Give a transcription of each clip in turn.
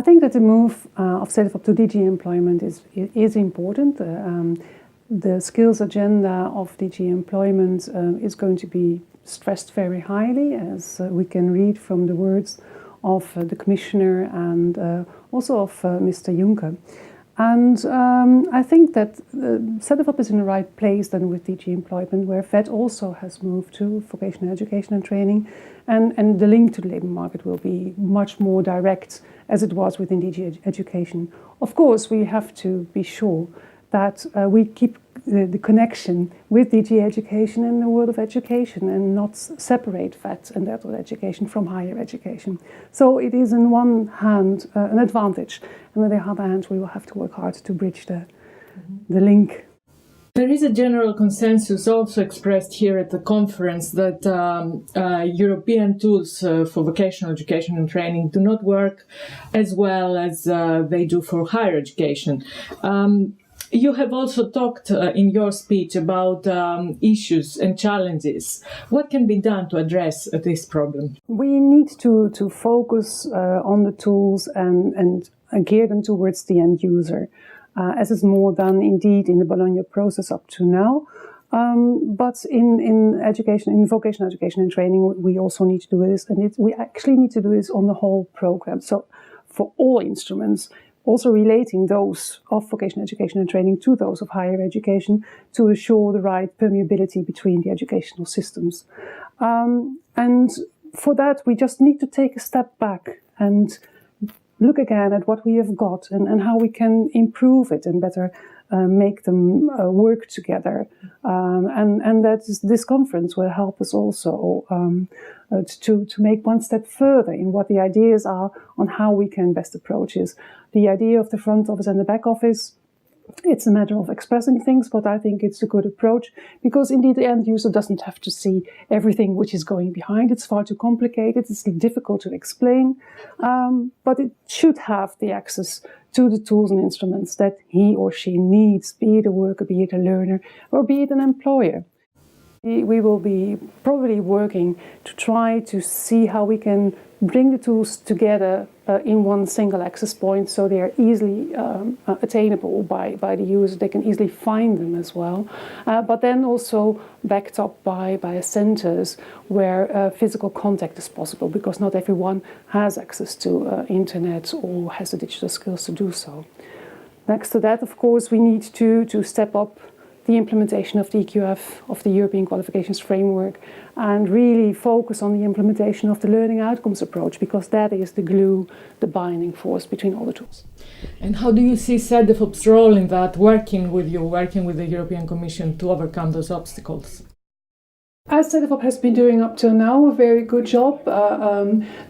think that the move of Cedefop to DG Employment is important. The skills agenda of DG Employment is going to be stressed very highly, as we can read from the words of the Commissioner and also of Mr. Juncker. And I think that Cedefop is in the right place then with DG Employment, where VET also has moved to vocational education and training, and the link to the labour market will be much more direct as it was within DG Education. Of course, we have to be sure that we keep the connection with DG Education in the world of education and not separate VET and adult education from higher education. So it is on one hand an advantage, and on the other hand we will have to work hard to bridge the link. There is a general consensus also expressed here at the conference that European tools for vocational education and training do not work as well as they do for higher education. You have also talked in your speech about issues and challenges. What can be done to address this problem? We need to focus on the tools and gear them towards the end user, as is more done indeed in the Bologna process up to now. But in education, in vocational education and training, we also need to do this, and we actually need to do this on the whole program. So for all instruments, also relating those of vocational education and training to those of higher education to assure the right permeability between the educational systems. And for that, we just need to take a step back and look again at what we have got and how we can improve it and better make them work together. And that this conference will help us also to make one step further in what the ideas are on how we can best approach this. The idea of the front office and the back office, it's a matter of expressing things, but I think it's a good approach because indeed the end user doesn't have to see everything which is going behind. It's far too complicated, it's difficult to explain, but it should have the access to the tools and instruments that he or she needs, be it a worker, be it a learner, or be it an employer. We will be probably working to try to see how we can bring the tools together in one single access point so they are easily attainable by the user. They can easily find them as well, but then also backed up by centers where physical contact is possible, because not everyone has access to internet or has the digital skills to do so. Next to that, of course, we need to step up the implementation of the EQF, of the European Qualifications Framework, and really focus on the implementation of the learning outcomes approach, because that is the glue, the binding force between all the tools. And how do you see Cedefop's role in that, working with the European Commission to overcome those obstacles? As Cedefop has been doing up till now, a very good job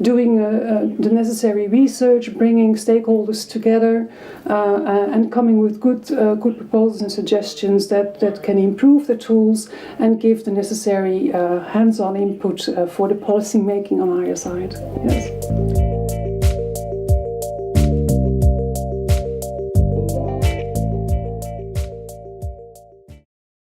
doing the necessary research, bringing stakeholders together and coming with good proposals and suggestions that can improve the tools and give the necessary hands-on input for the policy making on our side. Yes.